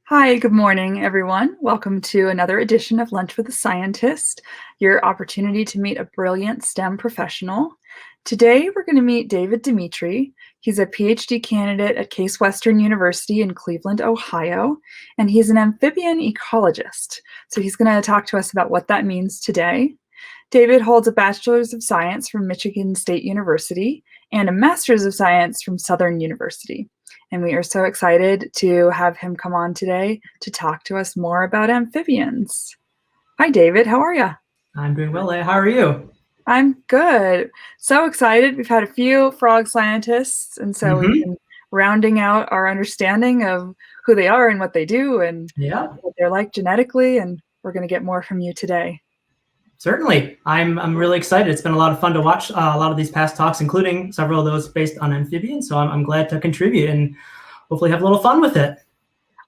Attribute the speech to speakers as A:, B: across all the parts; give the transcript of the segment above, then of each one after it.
A: Hi, good morning, everyone. Welcome to another edition of Lunch with a Scientist, your opportunity to meet a brilliant STEM professional. Today, we're going to meet David Dimitrie. He's a PhD candidate at Case Western University in Cleveland, Ohio, and he's an amphibian ecologist. So he's going to talk to us about what that means today. David holds a Bachelor's of Science from Michigan State University and a Master's of Science from Southern University. And we are so excited to have him come on today to talk to us more about amphibians. Hi, David. How are you?
B: I'm doing well, Leah. How are you?
A: I'm good. So excited. We've had a few frog scientists, and so we've been rounding out our understanding of who they are and what they do and what they're like genetically. And we're going to get more from you today.
B: Certainly. I'm really excited. It's been a lot of fun to watch a lot of these past talks, including several of those based on amphibians. So I'm glad to contribute and hopefully have a little fun with it.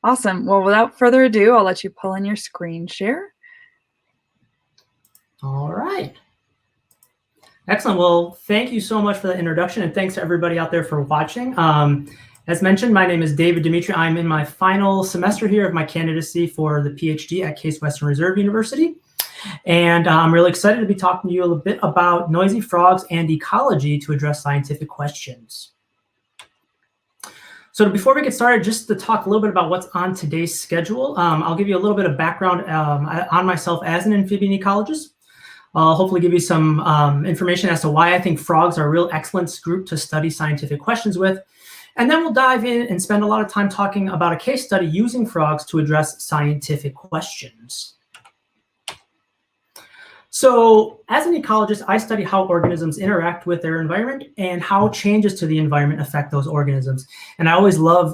A: Awesome. Well, without further ado, I'll let you pull in your screen share.
B: All right. Excellent. Well, thank you so much for the introduction, and thanks to everybody out there for watching. As mentioned, my name is David Dimitrie. I'm in my final semester here of my candidacy for the PhD at Case Western Reserve University. And I'm really excited to be talking to you a little bit about noisy frogs and ecology to address scientific questions. So before we get started, just to talk a little bit about what's on today's schedule, I'll give you a little bit of background on myself as an amphibian ecologist. I'll hopefully give you some information as to why I think frogs are a real excellent group to study scientific questions with. And then we'll dive in and spend a lot of time talking about a case study using frogs to address scientific questions. So as an ecologist, I study how organisms interact with their environment and how changes to the environment affect those organisms. And I always love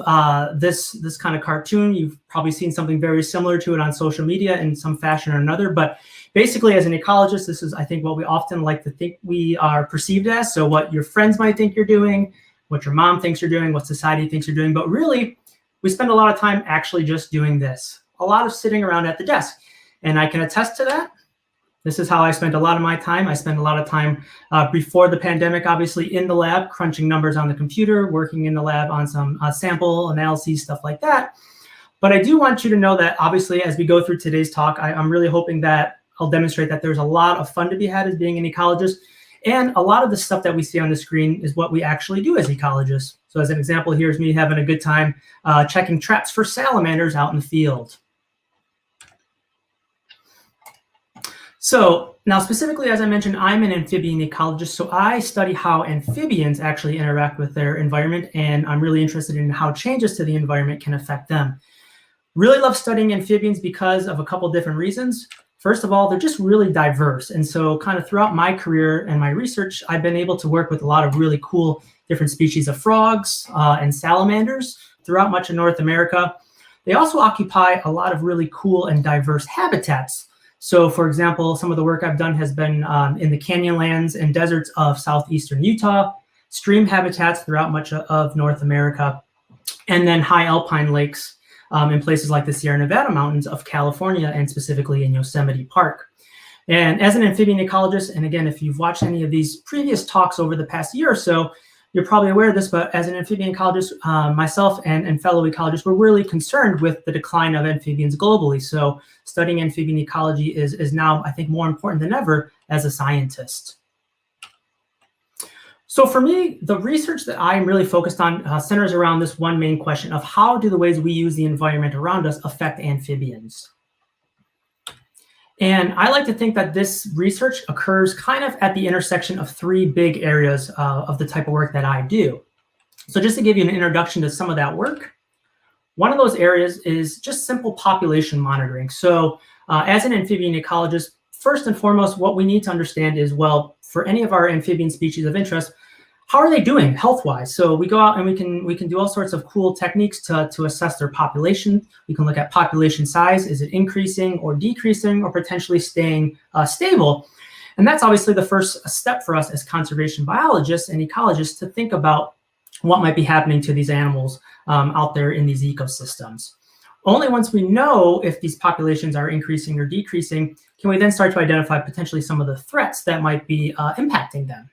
B: this kind of cartoon. You've probably seen something very similar to it on social media in some fashion or another. But basically, as an ecologist, this is, I think, what we often like to think we are perceived as. So what your friends might think you're doing, what your mom thinks you're doing, what society thinks you're doing. But really, we spend a lot of time actually just doing this. A lot of sitting around at the desk. And I can attest to that. This is how I spent a lot of my time. I spent a lot of time before the pandemic, obviously, in the lab, crunching numbers on the computer, working in the lab on some sample analyses, stuff like that. But I do want you to know that, obviously, as we go through today's talk, I'm really hoping that I'll demonstrate that there's a lot of fun to be had as being an ecologist. And a lot of the stuff that we see on the screen is what we actually do as ecologists. So as an example, here's me having a good time checking traps for salamanders out in the field. So now specifically, as I mentioned, I'm an amphibian ecologist. So I study how amphibians actually interact with their environment. And I'm really interested in how changes to the environment can affect them. Really love studying amphibians because of a couple different reasons. First of all, they're just really diverse. And so kind of throughout my career and my research, I've been able to work with a lot of really cool different species of frogs and salamanders throughout much of North America. They also occupy a lot of really cool and diverse habitats. So, for example, some of the work I've done has been in the canyonlands and deserts of southeastern Utah, stream habitats throughout much of North America, and then high alpine lakes in places like the Sierra Nevada mountains of California, and specifically in Yosemite Park. And as an amphibian ecologist, and again, if you've watched any of these previous talks over the past year or so, you're probably aware of this, but as an amphibian ecologist, myself and fellow ecologists, we're really concerned with the decline of amphibians globally. So studying amphibian ecology is now, I think, more important than ever as a scientist. So for me, the research that I'm really focused on centers around this one main question of how do the ways we use the environment around us affect amphibians? And I like to think that this research occurs kind of at the intersection of three big areas of the type of work that I do. So just to give you an introduction to some of that work, one of those areas is just simple population monitoring. So as an amphibian ecologist, first and foremost, what we need to understand is, well, for any of our amphibian species of interest, how are they doing health-wise? So we go out and we can do all sorts of cool techniques to assess their population. We can look at population size. Is it increasing or decreasing or potentially staying stable? And that's obviously the first step for us as conservation biologists and ecologists to think about what might be happening to these animals out there in these ecosystems. Only once we know if these populations are increasing or decreasing can we then start to identify potentially some of the threats that might be impacting them.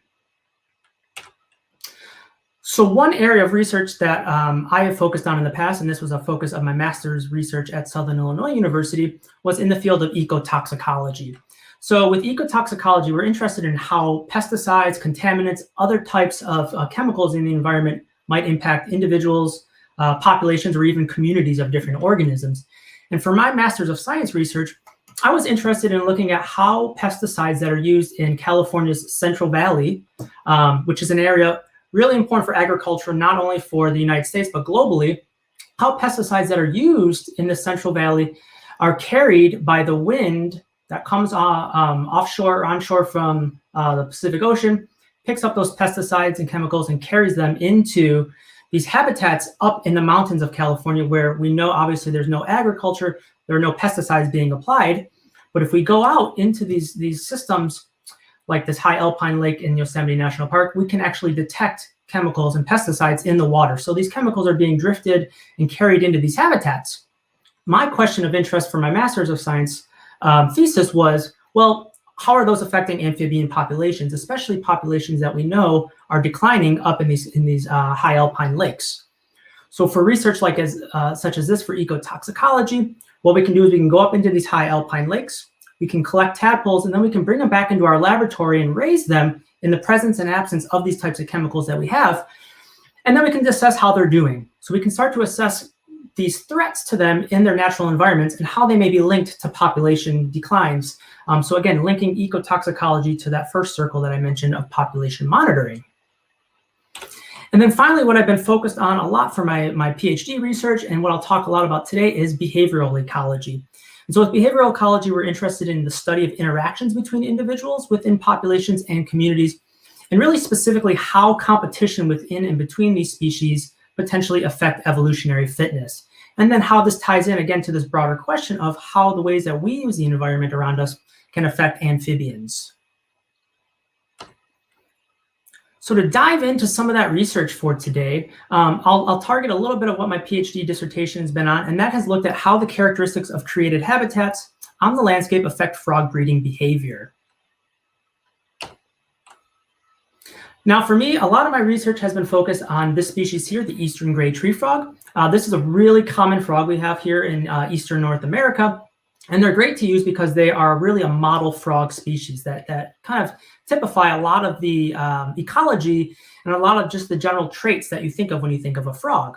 B: So one area of research that I have focused on in the past, and this was a focus of my master's research at Southern Illinois University, was in the field of ecotoxicology. So with ecotoxicology, we're interested in how pesticides, contaminants, other types of chemicals in the environment might impact individuals, populations, or even communities of different organisms. And for my Master's of Science research, I was interested in looking at how pesticides that are used in California's Central Valley, which is an area really important for agriculture, not only for the United States, but globally, how pesticides that are used in the Central Valley are carried by the wind that comes offshore or onshore from the Pacific Ocean, picks up those pesticides and chemicals and carries them into these habitats up in the mountains of California, where we know obviously there's no agriculture, there are no pesticides being applied. But if we go out into these systems, like this high alpine lake in Yosemite National Park, we can actually detect chemicals and pesticides in the water. So these chemicals are being drifted and carried into these habitats. My question of interest for my Master's of Science thesis was, well, how are those affecting amphibian populations, especially populations that we know are declining up in these high alpine lakes? So for research such as this for ecotoxicology, what we can do is we can go up into these high alpine lakes, we can collect tadpoles, and then we can bring them back into our laboratory and raise them in the presence and absence of these types of chemicals that we have. And then we can assess how they're doing. So we can start to assess these threats to them in their natural environments and how they may be linked to population declines. So again, linking ecotoxicology to that first circle that I mentioned of population monitoring. And then finally, what I've been focused on a lot for my PhD research and what I'll talk a lot about today is behavioral ecology. And so with behavioral ecology, we're interested in the study of interactions between individuals within populations and communities, and really specifically how competition within and between these species potentially affect evolutionary fitness. And then how this ties in again to this broader question of how the ways that we use the environment around us can affect amphibians. So to dive into some of that research for today, I'll target a little bit of what my PhD dissertation has been on, and that has looked at how the characteristics of created habitats on the landscape affect frog breeding behavior. Now for me, a lot of my research has been focused on this species here, the eastern gray tree frog. This is a really common frog we have here in eastern North America. And they're great to use because they are really a model frog species that kind of typify a lot of the ecology and a lot of just the general traits that you think of when you think of a frog.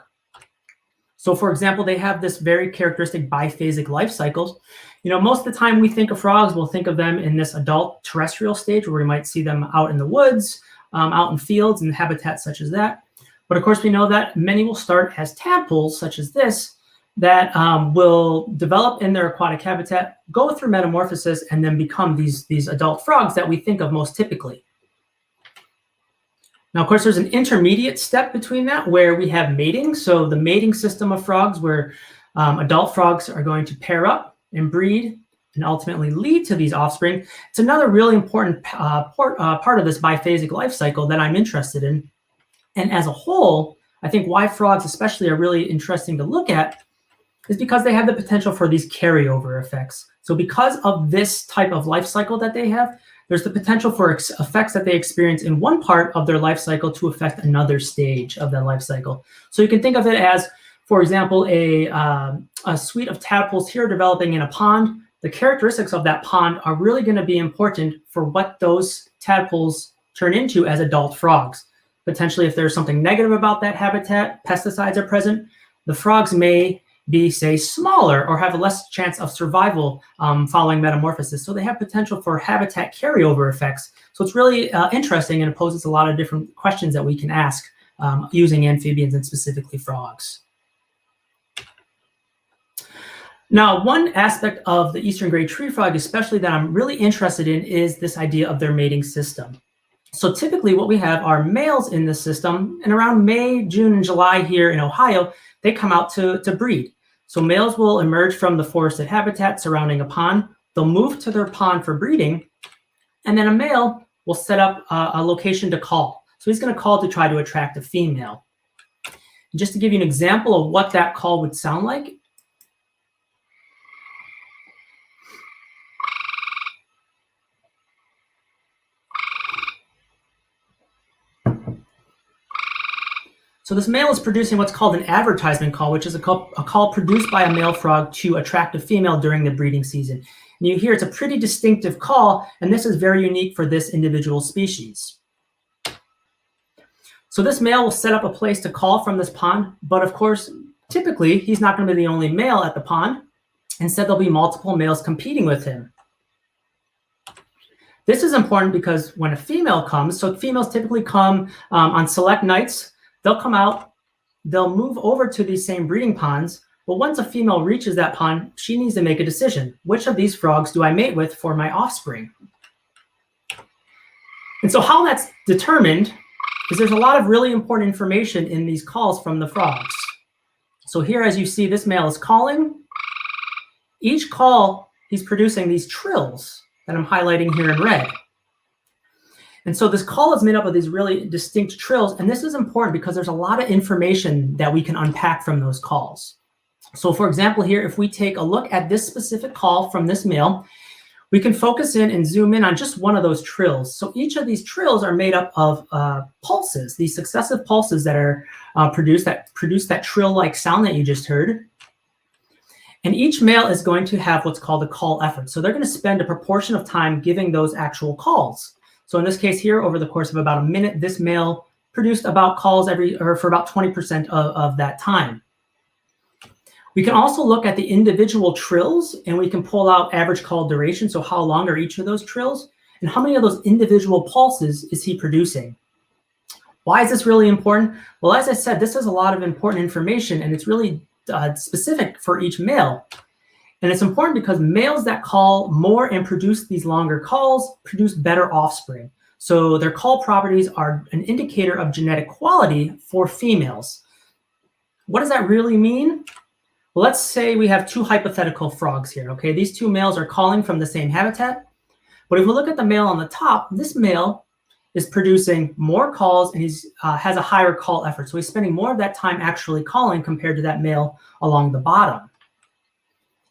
B: So for example, they have this very characteristic biphasic life cycle. You know, most of the time we think of frogs, we'll think of them in this adult terrestrial stage where we might see them out in the woods, out in fields and habitats such as that. But of course, we know that many will start as tadpoles, such as this, that will develop in their aquatic habitat, go through metamorphosis, and then become these adult frogs that we think of most typically. Now, of course, there's an intermediate step between that where we have mating. So the mating system of frogs where adult frogs are going to pair up and breed and ultimately lead to these offspring. It's another really important part of this biphasic life cycle that I'm interested in. And as a whole, I think why frogs especially are really interesting to look at is because they have the potential for these carryover effects. So because of this type of life cycle that they have, there's the potential for effects that they experience in one part of their life cycle to affect another stage of that life cycle. So you can think of it as, for example, a suite of tadpoles here developing in a pond. The characteristics of that pond are really going to be important for what those tadpoles turn into as adult frogs. Potentially, if there's something negative about that habitat, pesticides are present, the frogs may be, say, smaller or have a less chance of survival following metamorphosis. So they have potential for habitat carryover effects. So it's really interesting, and it poses a lot of different questions that we can ask using amphibians and specifically frogs. Now, one aspect of the eastern gray tree frog, especially that I'm really interested in, is this idea of their mating system. So typically what we have are males in this system, and around May, June, and July here in Ohio, they come out to breed. So males will emerge from the forested habitat surrounding a pond. They'll move to their pond for breeding, and then a male will set up a location to call. So he's going to call to try to attract a female. And just to give you an example of what that call would sound like, So this male is producing what's called an advertisement call, which is a call produced by a male frog to attract a female during the breeding season. And you hear it's a pretty distinctive call, and this is very unique for this individual species. So this male will set up a place to call from this pond, but of course, typically, he's not going to be the only male at the pond. Instead, there'll be multiple males competing with him. This is important because when a female comes, so females typically come on select nights, they'll come out, they'll move over to these same breeding ponds, but once a female reaches that pond, she needs to make a decision. Which of these frogs do I mate with for my offspring? And so how that's determined is there's a lot of really important information in these calls from the frogs. So here, as you see, this male is calling. Each call, he's producing these trills that I'm highlighting here in red. And so this call is made up of these really distinct trills, and this is important because there's a lot of information that we can unpack from those calls. So for example, here, if we take a look at this specific call from this male, we can focus in and zoom in on just one of those trills. So each of these trills are made up of pulses, these successive pulses that are produce that trill-like sound that you just heard. And each male is going to have what's called a call effort. So they're going to spend a proportion of time giving those actual calls. So in this case here, over the course of about a minute, this male produced about calls for about 20% of that time. We can also look at the individual trills, and we can pull out average call duration. So how long are each of those trills? And how many of those individual pulses is he producing? Why is this really important? Well, as I said, this is a lot of important information, and it's really specific for each male. And it's important because males that call more and produce these longer calls produce better offspring. So their call properties are an indicator of genetic quality for females. What does that really mean? Well, let's say we have two hypothetical frogs here, okay? These two males are calling from the same habitat. But if we look at the male on the top, this male is producing more calls, and he has a higher call effort. So he's spending more of that time actually calling compared to that male along the bottom.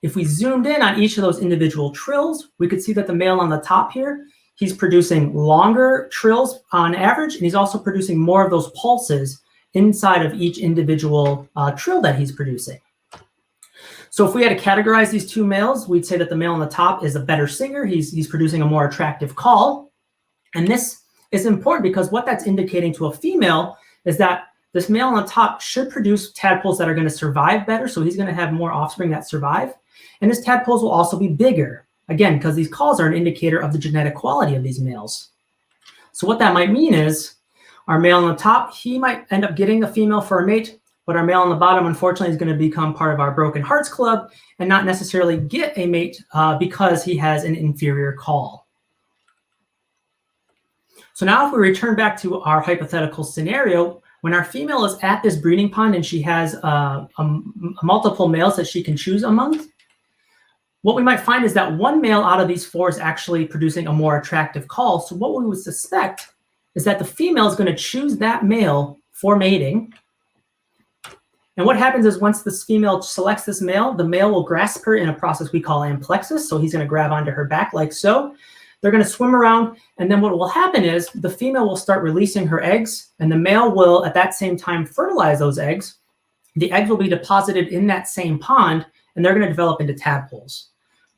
B: If we zoomed in on each of those individual trills, we could see that the male on the top here, he's producing longer trills on average, and he's also producing more of those pulses inside of each individual trill that he's producing. So if we had to categorize these two males, we'd say that the male on the top is a better singer. He's producing a more attractive call. And this is important because what that's indicating to a female is that this male on the top should produce tadpoles that are going to survive better. So he's going to have more offspring that survive. And his tadpoles will also be bigger, again, because these calls are an indicator of the genetic quality of these males. So what that might mean is our male on the top, he might end up getting a female for a mate, but our male on the bottom, unfortunately, is going to become part of our Broken Hearts Club and not necessarily get a mate because he has an inferior call. So now if we return back to our hypothetical scenario, when our female is at this breeding pond and she has multiple males that she can choose among, what we might find is that one male out of these four is actually producing a more attractive call. So what we would suspect is that the female is going to choose that male for mating. And what happens is once this female selects this male, the male will grasp her in a process we call amplexus. So he's going to grab onto her back like so. They're going to swim around, and then what will happen is the female will start releasing her eggs, and the male will at that same time fertilize those eggs. The eggs will be deposited in that same pond, and they're going to develop into tadpoles.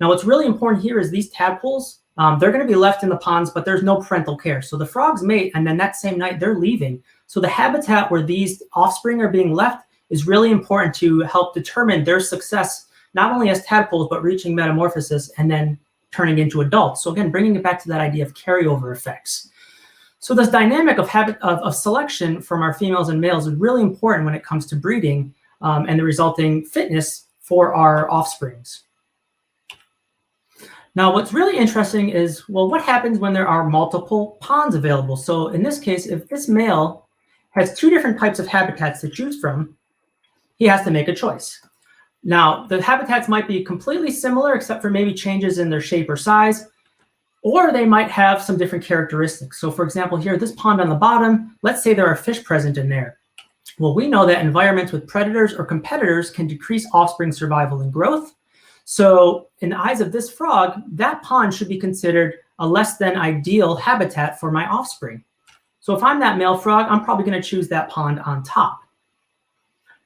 B: Now, what's really important here is these tadpoles, they're going to be left in the ponds, but there's no parental care. So the frogs mate, and then that same night, they're leaving. So the habitat where these offspring are being left is really important to help determine their success, not only as tadpoles, but reaching metamorphosis and then turning into adults. So again, bringing it back to that idea of carryover effects. So this dynamic of selection from our females and males is really important when it comes to breeding and the resulting fitness for our offsprings. Now, what's really interesting is, well, what happens when there are multiple ponds available? So in this case, if this male has two different types of habitats to choose from, he has to make a choice. Now, the habitats might be completely similar, except for maybe changes in their shape or size, or they might have some different characteristics. So for example, here, this pond on the bottom, let's say there are fish present in there. Well, we know that environments with predators or competitors can decrease offspring survival and growth. So in the eyes of this frog, that pond should be considered a less than ideal habitat for my offspring. So if I'm that male frog, I'm probably going to choose that pond on top.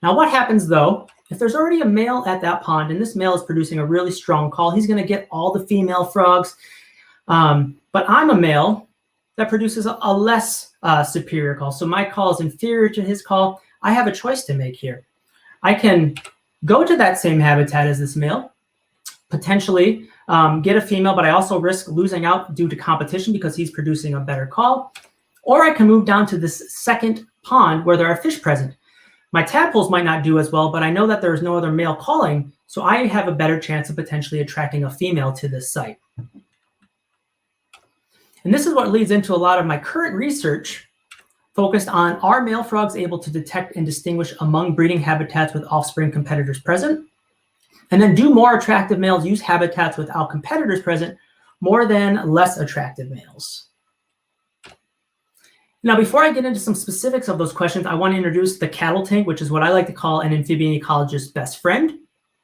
B: Now, what happens though, if there's already a male at that pond and this male is producing a really strong call, he's going to get all the female frogs. But I'm a male that produces a less superior call. So my call is inferior to his call. I have a choice to make here. I can go to that same habitat as this male, potentially get a female, but I also risk losing out due to competition because he's producing a better call. Or I can move down to this second pond where there are fish present. My tadpoles might not do as well, but I know that there is no other male calling, so I have a better chance of potentially attracting a female to this site. And this is what leads into a lot of my current research focused on, are male frogs able to detect and distinguish among breeding habitats with offspring competitors present? And then, do more attractive males use habitats without competitors present more than less attractive males? Now, before I get into some specifics of those questions, I want to introduce the cattle tank, which is what I like to call an amphibian ecologist's best friend.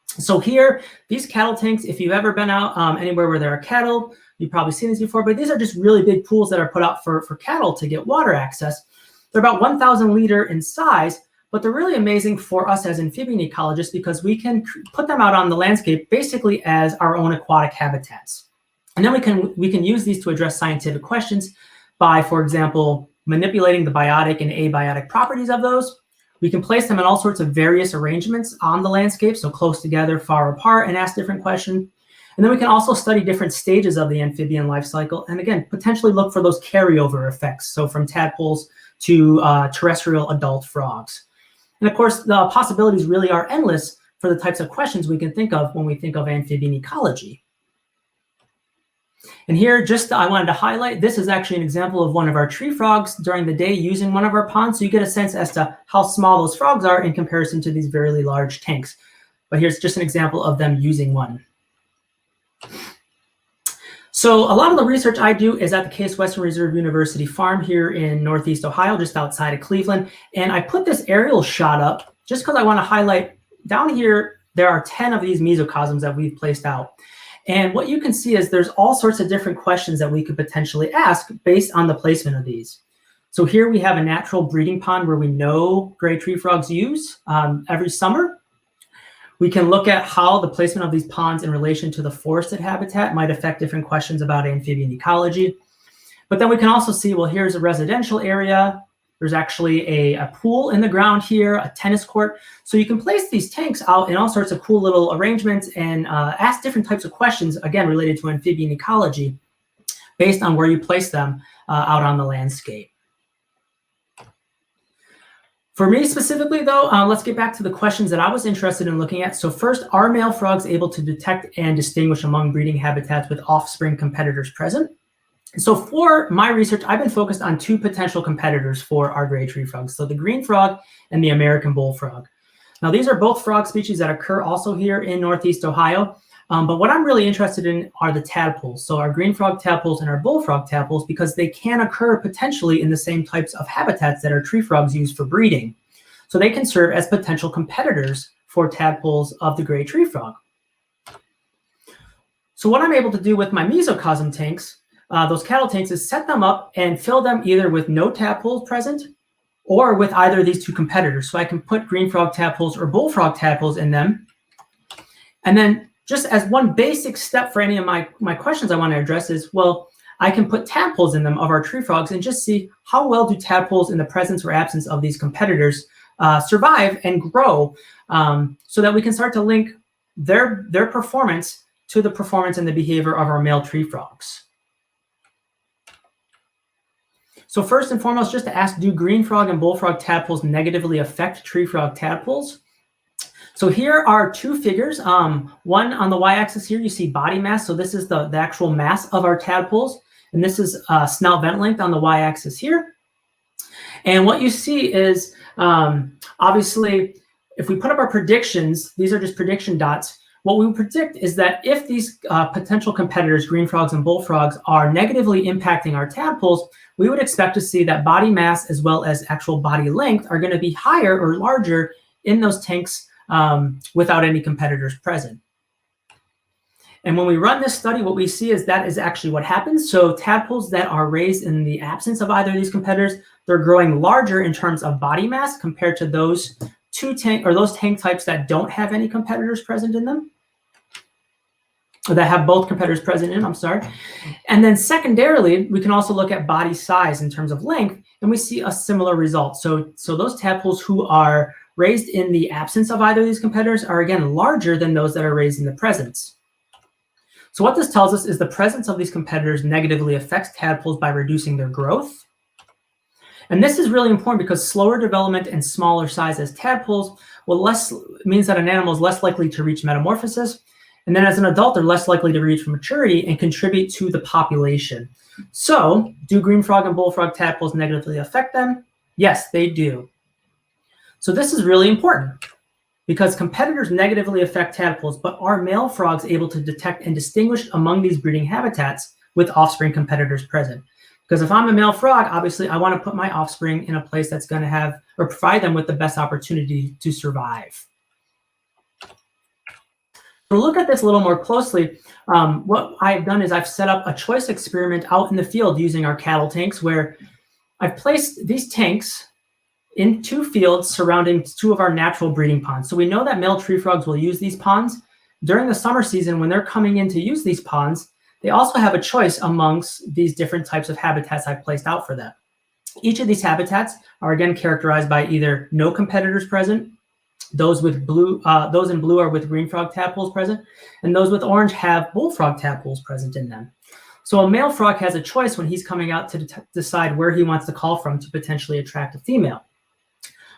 B: So here, these cattle tanks, if you've ever been out anywhere where there are cattle, you've probably seen these before, but these are just really big pools that are put out for cattle to get water access. They're about 1,000 liter in size, but they're really amazing for us as amphibian ecologists because we can put them out on the landscape basically as our own aquatic habitats. And then we can use these to address scientific questions by, for example, manipulating the biotic and abiotic properties of those. We can place them in all sorts of various arrangements on the landscape, so close together, far apart, and ask different questions. And then we can also study different stages of the amphibian life cycle, and again, potentially look for those carryover effects, so from tadpoles to terrestrial adult frogs. And of course, the possibilities really are endless for the types of questions we can think of when we think of amphibian ecology. And here, I wanted to highlight, this is actually an example of one of our tree frogs during the day using one of our ponds. So you get a sense as to how small those frogs are in comparison to these very large tanks. But here's just an example of them using one. So a lot of the research I do is at the Case Western Reserve University farm here in Northeast Ohio, just outside of Cleveland. And I put this aerial shot up just because I want to highlight, down here, there are 10 of these mesocosms that we've placed out. And what you can see is there's all sorts of different questions that we could potentially ask based on the placement of these. So here we have a natural breeding pond where we know gray tree frogs use every summer. We can look at how the placement of these ponds in relation to the forested habitat might affect different questions about amphibian ecology. But then we can also see, well, here's a residential area. There's actually a pool in the ground here, a tennis court. So you can place these tanks out in all sorts of cool little arrangements and ask different types of questions, again, related to amphibian ecology based on where you place them out on the landscape. For me specifically, though, let's get back to the questions that I was interested in looking at. So first, are male frogs able to detect and distinguish among breeding habitats with offspring competitors present? So for my research, I've been focused on two potential competitors for our gray tree frogs, so the green frog and the American bullfrog. Now, these are both frog species that occur also here in Northeast Ohio, but what I'm really interested in are the tadpoles, so our green frog tadpoles and our bullfrog tadpoles, because they can occur potentially in the same types of habitats that our tree frogs use for breeding. So they can serve as potential competitors for tadpoles of the gray tree frog. So what I'm able to do with my mesocosm tanks, those cattle tanks, is set them up and fill them either with no tadpoles present or with either of these two competitors. So I can put green frog tadpoles or bullfrog tadpoles in them. And then just as one basic step for any of my questions I want to address is, well, I can put tadpoles in them of our tree frogs and just see how well do tadpoles in the presence or absence of these competitors survive and grow, so that we can start to link their performance to the performance and the behavior of our male tree frogs. So first and foremost, just to ask, do green frog and bullfrog tadpoles negatively affect tree frog tadpoles? So here are two figures. One on the y-axis here, you see body mass. So this is the actual mass of our tadpoles. And this is snout vent length on the y-axis here. And what you see is, obviously, if we put up our predictions, these are just prediction dots. What we predict is that if these potential competitors, green frogs and bullfrogs, are negatively impacting our tadpoles, we would expect to see that body mass as well as actual body length are going to be higher or larger in those tanks without any competitors present. And when we run this study, what we see is that is actually what happens. So tadpoles that are raised in the absence of either of these competitors, they're growing larger in terms of body mass compared to those those tank types that don't have any competitors present in them, or that have both competitors present in, I'm sorry. And then secondarily, we can also look at body size in terms of length, and we see a similar result. So those tadpoles who are raised in the absence of either of these competitors are, again, larger than those that are raised in the presence. So what this tells us is the presence of these competitors negatively affects tadpoles by reducing their growth. And this is really important because slower development and smaller size as tadpoles means that an animal is less likely to reach metamorphosis. And then as an adult, they're less likely to reach maturity and contribute to the population. So do green frog and bullfrog tadpoles negatively affect them? Yes, they do. So this is really important because competitors negatively affect tadpoles, but are male frogs able to detect and distinguish among these breeding habitats with offspring competitors present? Because if I'm a male frog, obviously I want to put my offspring in a place that's going to have or provide them with the best opportunity to survive. To look at this a little more closely, what I've done is I've set up a choice experiment out in the field using our cattle tanks, where I've placed these tanks in 2 fields surrounding 2 of our natural breeding ponds. So we know that male tree frogs will use these ponds. During the summer season, when they're coming in to use these ponds, they also have a choice amongst these different types of habitats I've placed out for them. Each of these habitats are again characterized by either no competitors present, those in blue are with green frog tadpoles present, and those with orange have bullfrog tadpoles present in them. So a male frog has a choice when he's coming out to decide where he wants to call from to potentially attract a female.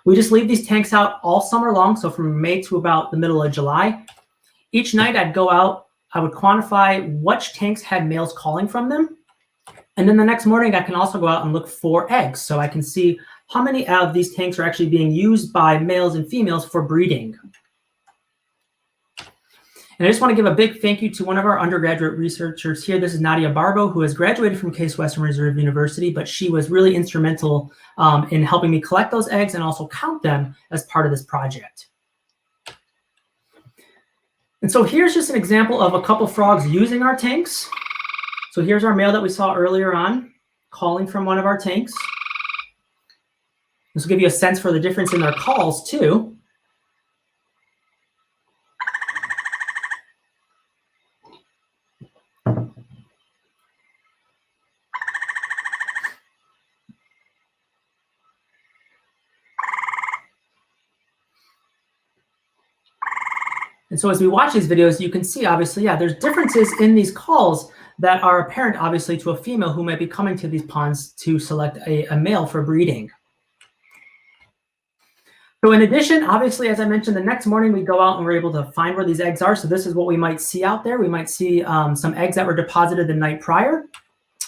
B: We just leave these tanks out all summer long, so from May to about the middle of July. Each night I'd go out, I would quantify which tanks had males calling from them, and then the next morning I can also go out and look for eggs, so I can see how many of these tanks are actually being used by males and females for breeding. And I just want to give a big thank you to one of our undergraduate researchers here. This is Nadia Barbo, who has graduated from Case Western Reserve University, but she was really instrumental in helping me collect those eggs and also count them as part of this project. And so here's just an example of a couple frogs using our tanks. So here's our male that we saw earlier on calling from one of our tanks. This will give you a sense for the difference in their calls too. And so as we watch these videos, you can see obviously, yeah, there's differences in these calls that are apparent obviously to a female who might be coming to these ponds to select a male for breeding. So in addition, obviously, as I mentioned, the next morning we go out and we're able to find where these eggs are. So this is what we might see out there. We might see some eggs that were deposited the night prior.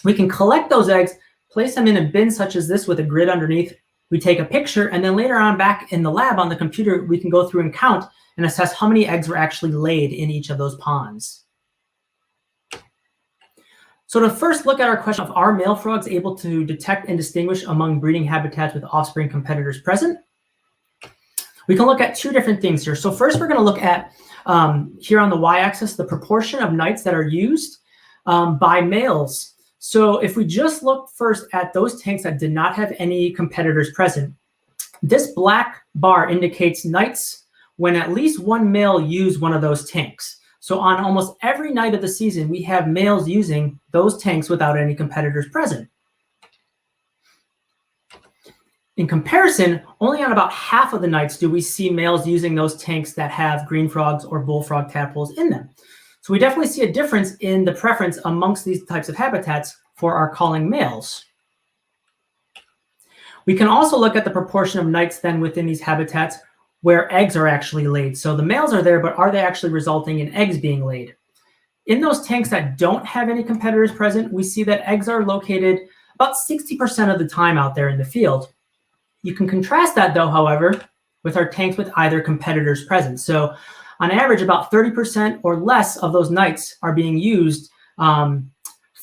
B: We can collect those eggs, place them in a bin such as this with a grid underneath. We take a picture, and then later on back in the lab on the computer, we can go through and count and assess how many eggs were actually laid in each of those ponds. So to first look at our question of are male frogs able to detect and distinguish among breeding habitats with offspring competitors present? We can look at 2 different things here. So first we're going to look at, here on the y-axis, the proportion of nights that are used by males. So if we just look first at those tanks that did not have any competitors present, this black bar indicates nights when at least one male used one of those tanks. So on almost every night of the season, we have males using those tanks without any competitors present. In comparison, only on about half of the nights do we see males using those tanks that have green frogs or bullfrog tadpoles in them. So we definitely see a difference in the preference amongst these types of habitats for our calling males. We can also look at the proportion of nights then within these habitats where eggs are actually laid. So the males are there, but are they actually resulting in eggs being laid? In those tanks that don't have any competitors present, we see that eggs are located about 60% of the time out there in the field. You can contrast that though, however, with our tanks with either competitors present. So on average, about 30% or less of those nights are being used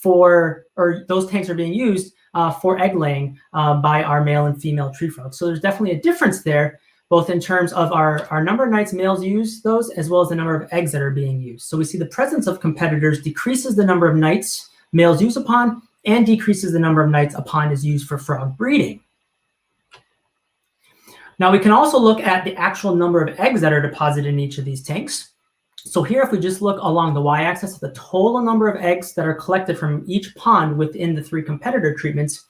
B: those tanks are being used for egg laying by our male and female tree frogs. So there's definitely a difference there, both in terms of our number of nights males use those, as well as the number of eggs that are being used. So we see the presence of competitors decreases the number of nights males use a pond and decreases the number of nights a pond is used for frog breeding. Now we can also look at the actual number of eggs that are deposited in each of these tanks. So here, if we just look along the y-axis, the total number of eggs that are collected from each pond within the 3 competitor treatments.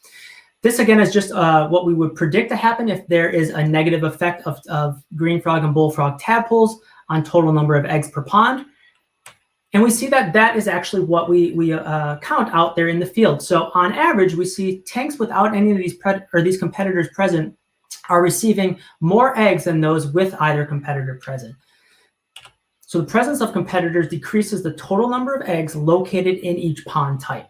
B: This again is just what we would predict to happen if there is a negative effect of green frog and bullfrog tadpoles on total number of eggs per pond. And we see that that is actually what we count out there in the field. So on average, we see tanks without any of these competitors present are receiving more eggs than those with either competitor present. So the presence of competitors decreases the total number of eggs located in each pond type.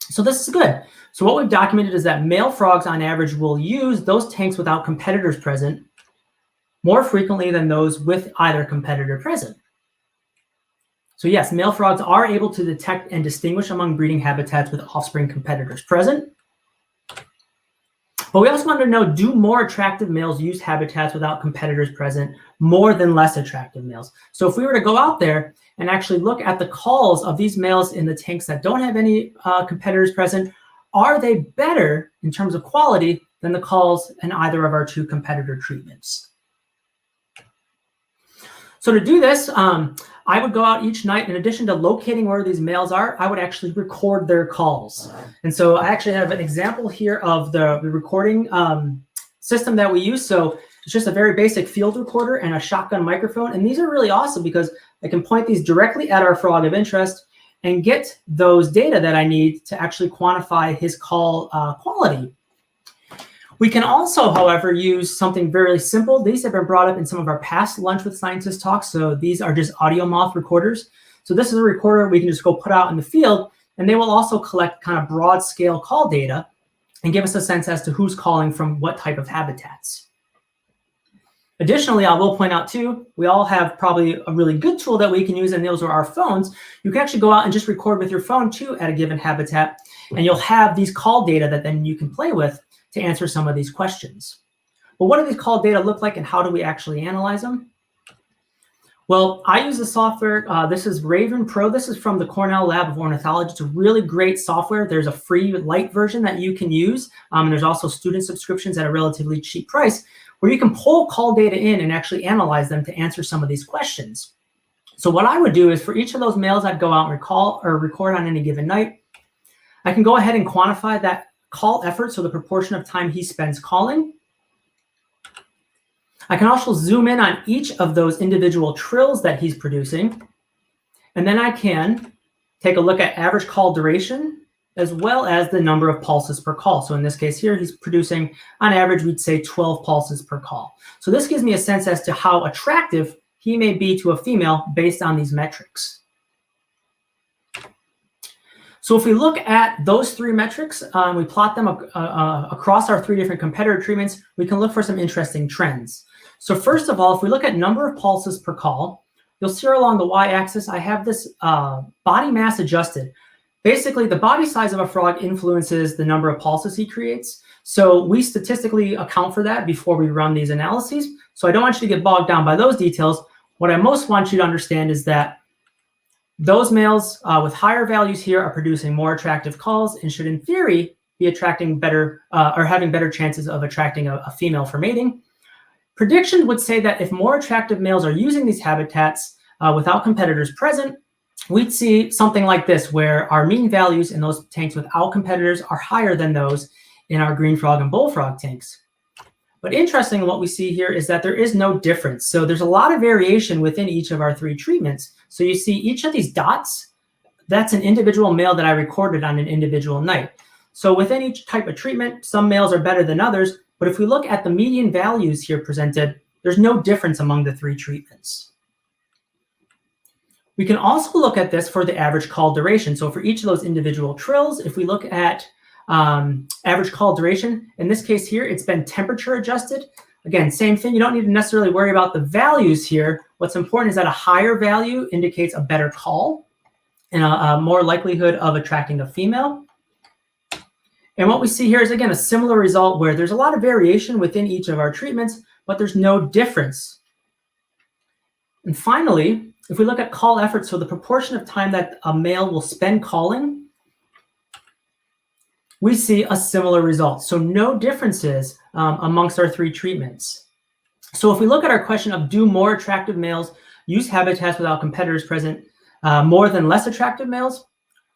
B: So this is good. So what we've documented is that male frogs on average will use those tanks without competitors present more frequently than those with either competitor present. So yes, male frogs are able to detect and distinguish among breeding habitats with offspring competitors present. But we also want to know, do more attractive males use habitats without competitors present more than less attractive males? So if we were to go out there and actually look at the calls of these males in the tanks that don't have any competitors present, are they better in terms of quality than the calls in either of our 2 competitor treatments? So to do this, I would go out each night. In addition to locating where these males are, I would actually record their calls. And so I actually have an example here of the recording system that we use. So it's just a very basic field recorder and a shotgun microphone. And these are really awesome because I can point these directly at our frog of interest and get those data that I need to actually quantify his call quality. We can also, however, use something very simple. These have been brought up in some of our past Lunch with Scientists talks. So these are just audio moth recorders. So this is a recorder we can just go put out in the field, and they will also collect kind of broad scale call data and give us a sense as to who's calling from what type of habitats. Additionally, I will point out too, we all have probably a really good tool that we can use, and those are our phones. You can actually go out and just record with your phone too at a given habitat, and you'll have these call data that then you can play with to answer some of these questions. Well, what do these call data look like, and how do we actually analyze them? Well, I use the software. This is Raven Pro. This is from the Cornell Lab of Ornithology. It's a really great software. There's a free light version that you can use. And there's also student subscriptions at a relatively cheap price where you can pull call data in and actually analyze them to answer some of these questions. So what I would do is for each of those males I'd go out and record on any given night, I can go ahead and quantify that call effort, so the proportion of time he spends calling. I can also zoom in on each of those individual trills that he's producing. And then I can take a look at average call duration, as well as the number of pulses per call. So in this case here, he's producing, on average, we'd say 12 pulses per call. So this gives me a sense as to how attractive he may be to a female based on these metrics. So if we look at those 3 metrics, we plot them across our 3 different competitor treatments, we can look for some interesting trends. So first of all, if we look at number of pulses per call, you'll see along the y-axis, I have this body mass adjusted. Basically, the body size of a frog influences the number of pulses he creates. So we statistically account for that before we run these analyses. So I don't want you to get bogged down by those details. What I most want you to understand is that those males with higher values here are producing more attractive calls and should, in theory, be attracting better or having better chances of attracting a female for mating. Prediction would say that if more attractive males are using these habitats without competitors present, we'd see something like this, where our mean values in those tanks without competitors are higher than those in our green frog and bullfrog tanks. But interesting, what we see here is that there is no difference. So there's a lot of variation within each of our 3 treatments. So you see each of these dots, that's an individual male that I recorded on an individual night. So within each type of treatment, some males are better than others. But if we look at the median values here presented, there's no difference among the 3 treatments. We can also look at this for the average call duration. So for each of those individual trills, if we look at average call duration, in this case here, it's been temperature adjusted. Again, same thing. You don't need to necessarily worry about the values here. What's important is that a higher value indicates a better call and a more likelihood of attracting a female. And what we see here is, again, a similar result where there's a lot of variation within each of our treatments, but there's no difference. And finally, if we look at call effort, so the proportion of time that a male will spend calling, we see a similar result. So no differences amongst our 3 treatments. So if we look at our question of do more attractive males use habitats without competitors present more than less attractive males,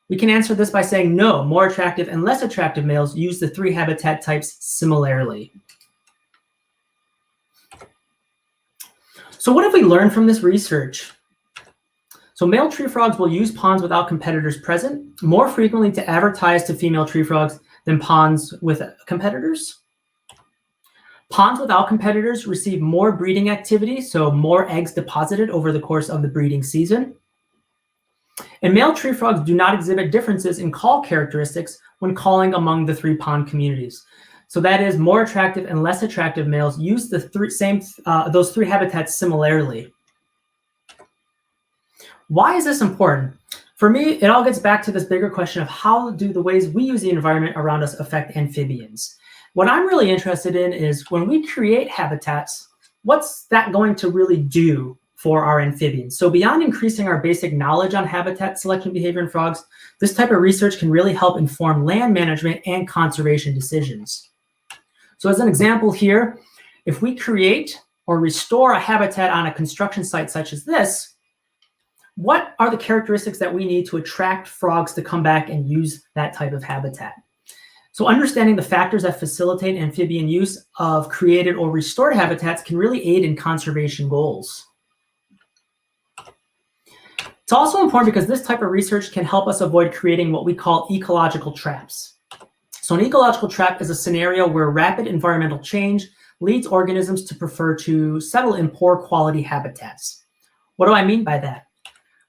B: we can answer this by saying no, more attractive and less attractive males use the 3 habitat types similarly. So what have we learned from this research? So male tree frogs will use ponds without competitors present more frequently to advertise to female tree frogs than ponds with competitors. Ponds without competitors receive more breeding activity, so more eggs deposited over the course of the breeding season. And male tree frogs do not exhibit differences in call characteristics when calling among the 3 pond communities. So that is, more attractive and less attractive males use the those 3 habitats similarly. Why is this important? For me, it all gets back to this bigger question of how do the ways we use the environment around us affect amphibians? What I'm really interested in is when we create habitats, what's that going to really do for our amphibians? So beyond increasing our basic knowledge on habitat selection behavior in frogs, this type of research can really help inform land management and conservation decisions. So as an example here, if we create or restore a habitat on a construction site such as this, what are the characteristics that we need to attract frogs to come back and use that type of habitat? So understanding the factors that facilitate amphibian use of created or restored habitats can really aid in conservation goals. It's also important because this type of research can help us avoid creating what we call ecological traps. So an ecological trap is a scenario where rapid environmental change leads organisms to prefer to settle in poor quality habitats. What do I mean by that?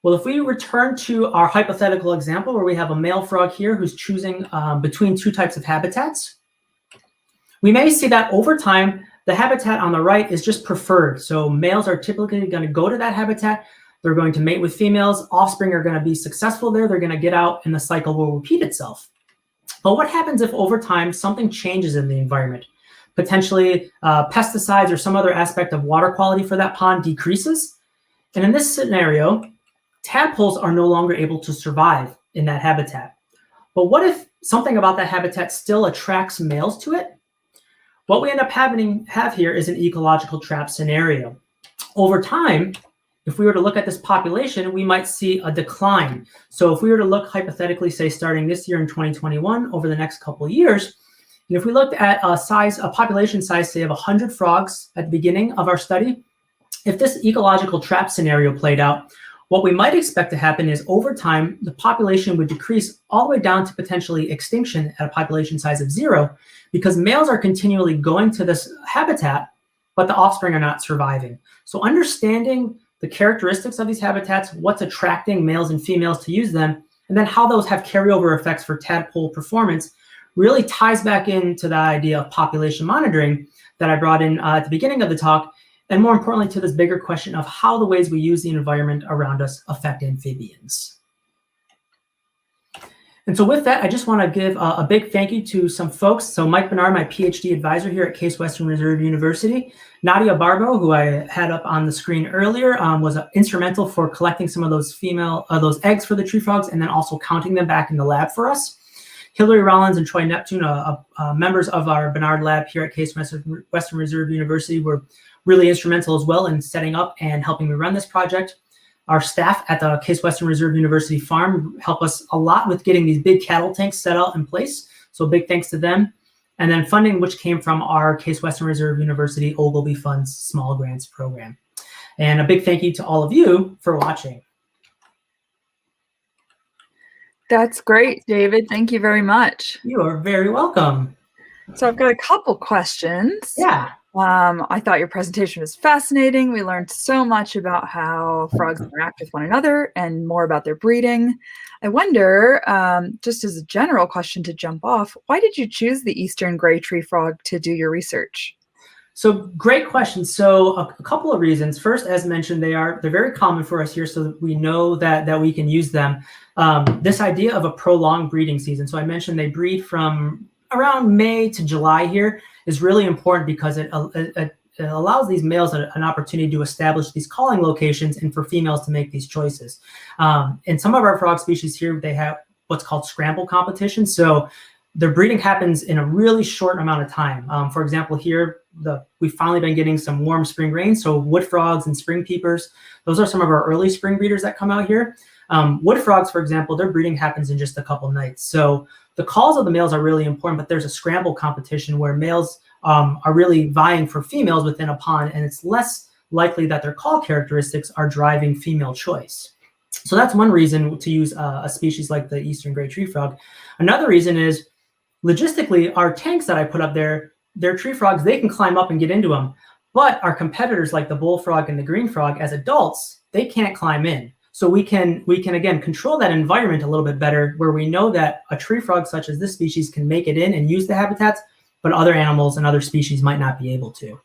B: Well, if we return to our hypothetical example where we have a male frog here who's choosing between 2 types of habitats, we may see that over time, the habitat on the right is just preferred. So males are typically going to go to that habitat. They're going to mate with females. Offspring are going to be successful there. They're going to get out and the cycle will repeat itself. But what happens if over time something changes in the environment? Potentially pesticides or some other aspect of water quality for that pond decreases. And in this scenario, tadpoles are no longer able to survive in that habitat. But what if something about that habitat still attracts males to it? What we end up have here is an ecological trap scenario. Over time, if we were to look at this population, we might see a decline. So if we were to look hypothetically, say starting this year in 2021, over the next couple of years, and if we looked at a population size, say of 100 frogs at the beginning of our study, if this ecological trap scenario played out, what we might expect to happen is over time, the population would decrease all the way down to potentially extinction at a population size of 0, because males are continually going to this habitat, but the offspring are not surviving. So understanding the characteristics of these habitats, what's attracting males and females to use them, and then how those have carryover effects for tadpole performance really ties back into the idea of population monitoring that I brought in at the beginning of the talk, and more importantly to this bigger question of how the ways we use the environment around us affect amphibians. And so with that, I just want to give a big thank you to some folks. So Mike Bernard, my PhD advisor here at Case Western Reserve University. Nadia Barbo, who I had up on the screen earlier, was instrumental for collecting some of those those eggs for the tree frogs and then also counting them back in the lab for us. Hillary Rollins and Troy Neptune, members of our Bernard lab here at Case Western Reserve University, were really instrumental as well in setting up and helping me run this project. Our staff at the Case Western Reserve University farm help us a lot with getting these big cattle tanks set out in place. So big thanks to them. And then funding, which came from our Case Western Reserve University Ogilvy Funds Small Grants Program. And a big thank you to all of you for watching.
A: That's great, David. Thank you very much.
B: You are very welcome.
A: So I've got a couple questions.
B: Yeah.
A: I thought your presentation was fascinating. We learned so much about how frogs interact with one another and more about their breeding. I wonder, just as a general question to jump off, why did you choose the eastern gray tree frog to do your research?
B: So great question. So a couple of reasons. First, as mentioned, they're very common for us here, so that we know that we can use them. This idea of a prolonged breeding season. So I mentioned they breed from around May to July here is really important because it allows these males an opportunity to establish these calling locations and for females to make these choices. In some of our frog species here, they have what's called scramble competition. So their breeding happens in a really short amount of time. For example, here, we've finally been getting some warm spring rains, so wood frogs and spring peepers, those are some of our early spring breeders that come out here. Wood frogs, for example, their breeding happens in just a couple nights. So the calls of the males are really important, but there's a scramble competition where males are really vying for females within a pond, and it's less likely that their call characteristics are driving female choice. So that's one reason to use a species like the eastern gray tree frog. Another reason is, logistically, our tanks that I put up there, they're tree frogs, they can climb up and get into them. But our competitors like the bullfrog and the green frog, as adults, they can't climb in. So we can again control that environment a little bit better, where we know that a tree frog such as this species can make it in and use the habitats, but other animals and other species might not be able to.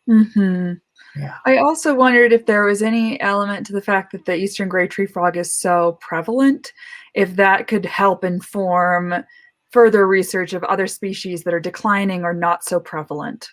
A: Mm-hmm.
B: Yeah.
A: I also wondered if there was any element to the fact that the eastern gray tree frog is so prevalent, if that could help inform further research of other species that are declining or not so prevalent.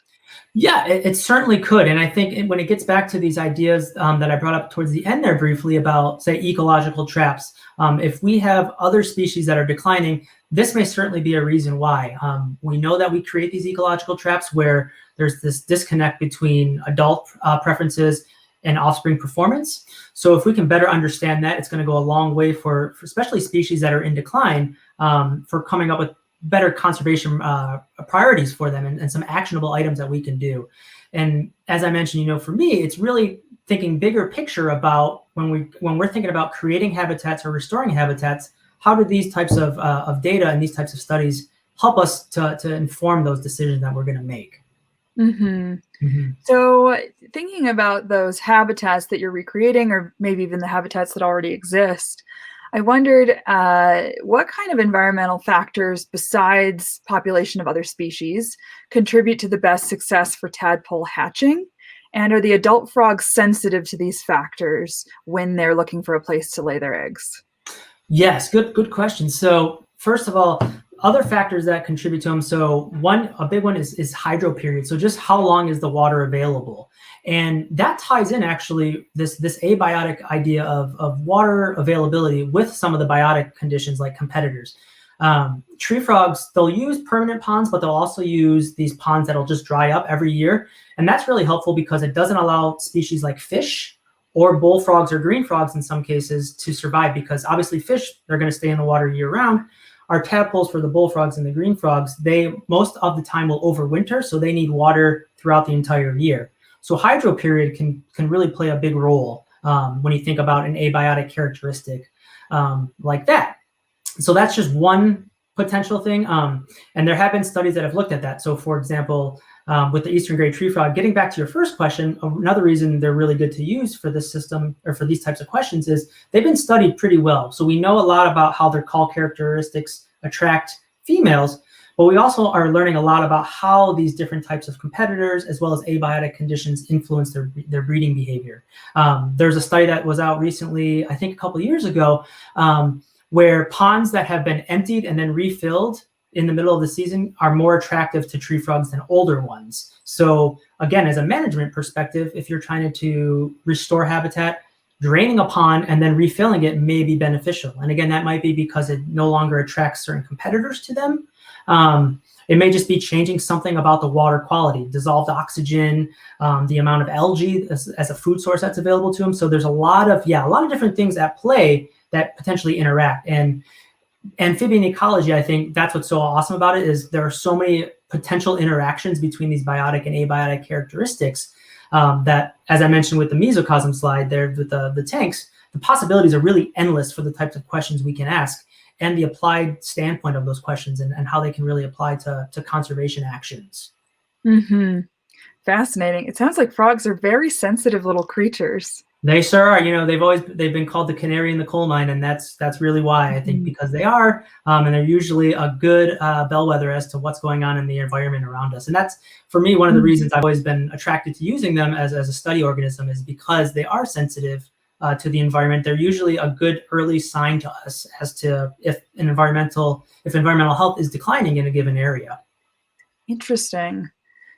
B: Yeah, it certainly could. And I think when it gets back to these ideas that I brought up towards the end there briefly about, say, ecological traps, if we have other species that are declining, this may certainly be a reason why. We know that we create these ecological traps where there's this disconnect between adult preferences and offspring performance. So if we can better understand that, it's going to go a long way for especially species that are in decline, for coming up with better conservation priorities for them and some actionable items that we can do. And as I mentioned, for me, it's really thinking bigger picture about when we're thinking about creating habitats or restoring habitats, how do these types of data and these types of studies help us to inform those decisions that we're going to make?
A: Mm-hmm.
B: Mm-hmm.
A: So thinking about those habitats that you're recreating, or maybe even the habitats that already exist, I wondered what kind of environmental factors besides population of other species contribute to the best success for tadpole hatching? And are the adult frogs sensitive to these factors when they're looking for a place to lay their eggs?
B: Yes, good question. So first of all, other factors that contribute to them. So a big one is hydro period. So just how long is the water available? And that ties in actually this abiotic idea of water availability with some of the biotic conditions like competitors. Tree frogs, they'll use permanent ponds, but they'll also use these ponds that'll just dry up every year. And that's really helpful because it doesn't allow species like fish or bullfrogs or green frogs in some cases to survive, because obviously fish, they're going to stay in the water year round. Our tadpoles, for the bullfrogs and the green frogs, they most of the time will overwinter, so they need water throughout the entire year. So hydro period can really play a big role when you think about an abiotic characteristic like that. So that's just one potential thing. And there have been studies that have looked at that. So for example, with the eastern gray tree frog, getting back to your first question, another reason they're really good to use for this system or for these types of questions is they've been studied pretty well. So we know a lot about how their call characteristics attract females, but we also are learning a lot about how these different types of competitors as well as abiotic conditions influence their breeding behavior. There's a study that was out recently, I think a couple of years ago, where ponds that have been emptied and then refilled in the middle of the season are more attractive to tree frogs than older ones. So again, as a management perspective, if you're trying to restore habitat, draining a pond and then refilling it may be beneficial. And again, that might be because it no longer attracts certain competitors to them. It may just be changing something about the water quality, dissolved oxygen, the amount of algae as a food source that's available to them. So there's a lot of different things at play that potentially interact. And amphibian ecology, I think that's what's so awesome about it, is there are so many potential interactions between these biotic and abiotic characteristics that, as I mentioned with the mesocosm slide there with the tanks, the possibilities are really endless for the types of questions we can ask and the applied standpoint of those questions and how they can really apply to conservation actions.
A: Mm-hmm. Fascinating. It sounds like frogs are very sensitive little creatures.
B: They sure are. They've been called the canary in the coal mine, and that's really why, I think, because they are, and they're usually a good bellwether as to what's going on in the environment around us. And that's, for me, one of the reasons I've always been attracted to using them as a study organism, is because they are sensitive to the environment. They're usually a good early sign to us as to if environmental health is declining in a given area.
A: Interesting.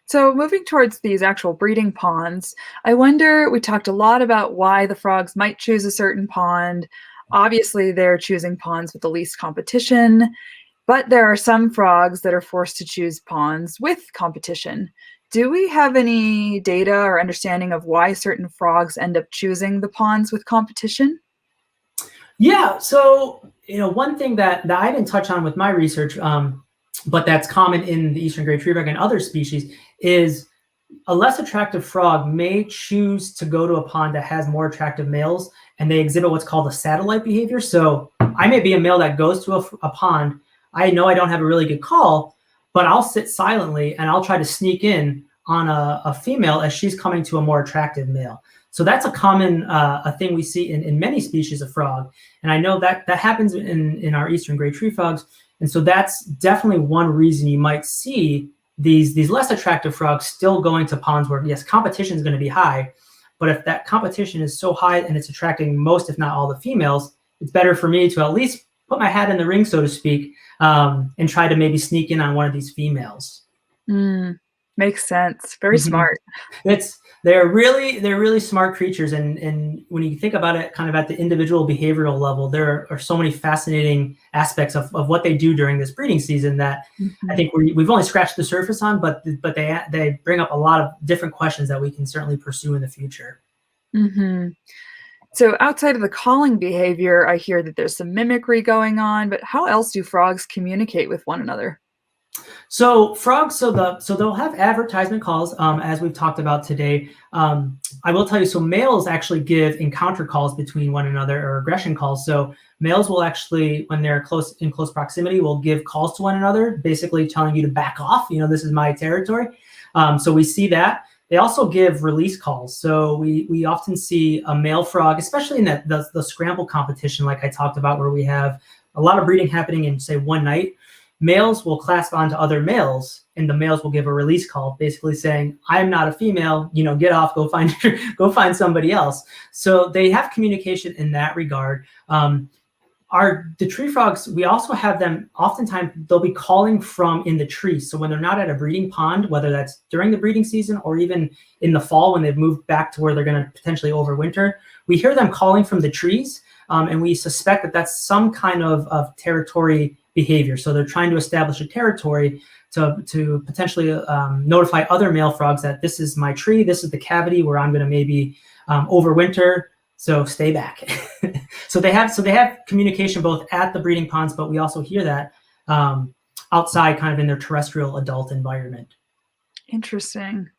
A: So moving towards these actual breeding ponds, I wonder, we talked a lot about why the frogs might choose a certain pond. Obviously, they're choosing ponds with the least competition. But there are some frogs that are forced to choose ponds with competition. Do we have any data or understanding of why certain frogs end up choosing the ponds with competition?
B: Yeah, so one thing that I didn't touch on with my research, but that's common in the eastern gray tree frog and other species, is a less attractive frog may choose to go to a pond that has more attractive males, and they exhibit what's called a satellite behavior. So I may be a male that goes to a pond. I know I don't have a really good call, but I'll sit silently and I'll try to sneak in on a female as she's coming to a more attractive male. So that's a common a thing we see in many species of frog. And I know that happens in our eastern gray tree frogs. And so that's definitely one reason you might see these less attractive frogs still going to ponds where, yes, competition is going to be high. But if that competition is so high and it's attracting most, if not all, the females, it's better for me to at least put my hat in the ring, so to speak, and try to maybe sneak in on one of these females.
A: Mm, makes sense. Very smart.
B: They're really smart creatures, and when you think about it kind of at the individual behavioral level, there are so many fascinating aspects of what they do during this breeding season that I think we've only scratched the surface on, but they bring up a lot of different questions that we can certainly pursue in the future.
A: Mm-hmm. So outside of the calling behavior, I hear that there's some mimicry going on, but how else do frogs communicate with one another?
B: So frogs, so they'll have advertisement calls, as we've talked about today. I will tell you, so males actually give encounter calls between one another, or aggression calls. So males will actually, when they're in close proximity, will give calls to one another, basically telling you to back off. This is my territory. So we see that. They also give release calls. So we often see a male frog, especially in the scramble competition, like I talked about, where we have a lot of breeding happening in, say, one night. Males will clasp onto other males, and the males will give a release call, basically saying, "I'm not a female. Get off. Go find somebody else." So they have communication in that regard. The tree frogs, we also have them. Oftentimes, they'll be calling from in the trees. So when they're not at a breeding pond, whether that's during the breeding season or even in the fall when they've moved back to where they're going to potentially overwinter, we hear them calling from the trees, and we suspect that that's some kind of territory behavior. So they're trying to establish a territory to potentially notify other male frogs that this is my tree, this is the cavity where I'm going to maybe overwinter. So stay back. So they have communication both at the breeding ponds, but we also hear that outside, kind of in their terrestrial adult environment.
A: Interesting.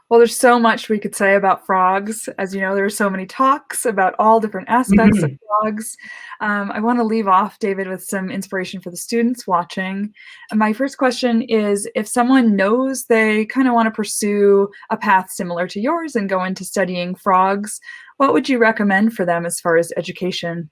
A: Well, there's so much we could say about frogs. As you know, there are so many talks about all different aspects of frogs. I want to leave off, David, with some inspiration for the students watching. And my first question is, if someone knows they kind of want to pursue a path similar to yours and go into studying frogs, what would you recommend for them as far as education?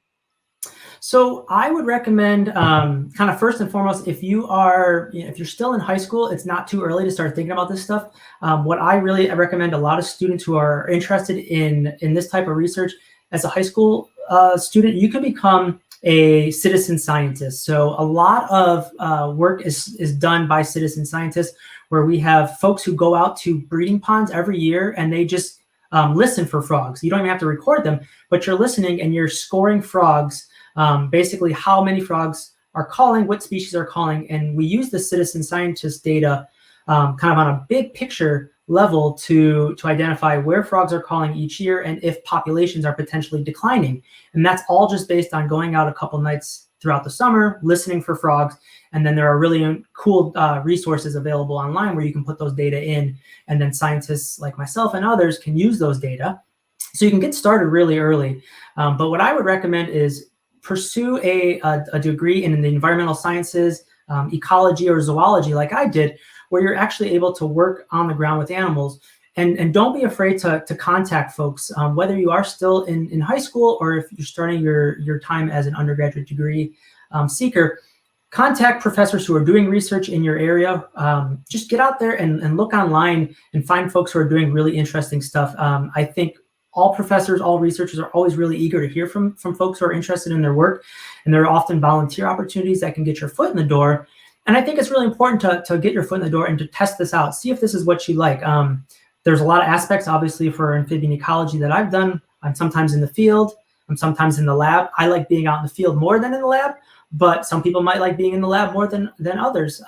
B: So I would recommend, kind of first and foremost, if you're still in high school, it's not too early to start thinking about this stuff. What I recommend a lot of students who are interested in this type of research, as a high school student, you could become a citizen scientist. So a lot of work is done by citizen scientists, where we have folks who go out to breeding ponds every year and they just listen for frogs. You don't even have to record them, but you're listening and you're scoring frogs. Basically how many frogs are calling, what species are calling, and we use the citizen scientist data kind of on a big picture level to identify where frogs are calling each year and if populations are potentially declining. And that's all just based on going out a couple nights throughout the summer, listening for frogs, and then there are really cool resources available online where you can put those data in, and then scientists like myself and others can use those data. So you can get started really early. But what I would recommend is pursue a degree in the environmental sciences, ecology or zoology, like I did, where you're actually able to work on the ground with animals. And don't be afraid to contact folks, whether you are still in high school or if you're starting your time as an undergraduate degree seeker. Contact professors who are doing research in your area. Just get out there and look online and find folks who are doing really interesting stuff. I think all professors, all researchers are always really eager to hear from folks who are interested in their work. And there are often volunteer opportunities that can get your foot in the door. And I think it's really important to get your foot in the door and to test this out, see if this is what you like. There's a lot of aspects, obviously, for amphibian ecology that I've done. I'm sometimes in the field, I'm sometimes in the lab. I like being out in the field more than in the lab, but some people might like being in the lab more than others.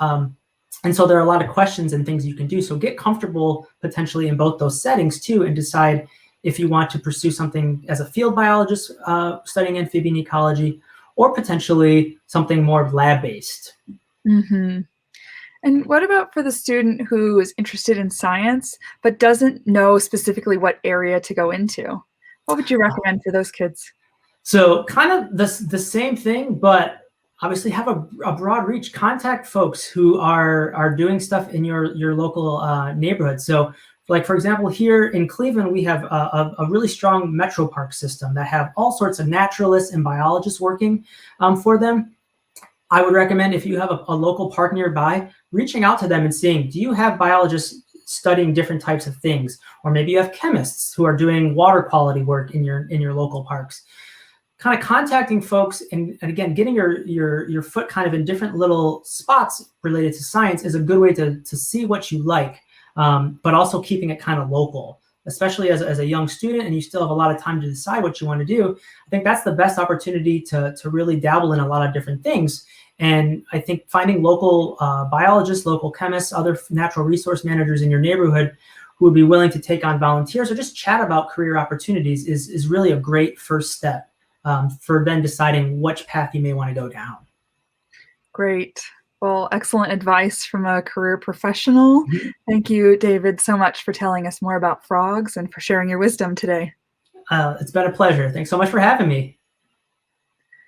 B: And so there are a lot of questions and things you can do. So get comfortable potentially in both those settings too, and decide if you want to pursue something as a field biologist studying amphibian ecology, or potentially something more lab-based.
A: Mm-hmm. And what about for the student who is interested in science but doesn't know specifically what area to go into? What would you recommend for those kids?
B: So kind of the same thing, but obviously have a broad reach. Contact folks who are doing stuff in your local neighborhood. So like, for example, here in Cleveland, we have a really strong metro park system that have all sorts of naturalists and biologists working for them. I would recommend, if you have a local park nearby, reaching out to them and seeing, do you have biologists studying different types of things? Or maybe you have chemists who are doing water quality work in your local parks. Kind of contacting folks and again, getting your foot kind of in different little spots related to science is a good way to see what you like, but also keeping it kind of local. Especially as a young student and you still have a lot of time to decide what you want to do, I think that's the best opportunity to really dabble in a lot of different things. And I think finding local biologists, local chemists, other natural resource managers in your neighborhood who would be willing to take on volunteers or just chat about career opportunities is really a great first step for then deciding which path you may want to go down.
A: Great. Well, excellent advice from a career professional. Thank you, David, so much for telling us more about frogs and for sharing your wisdom today.
B: It's been a pleasure. Thanks so much for having me.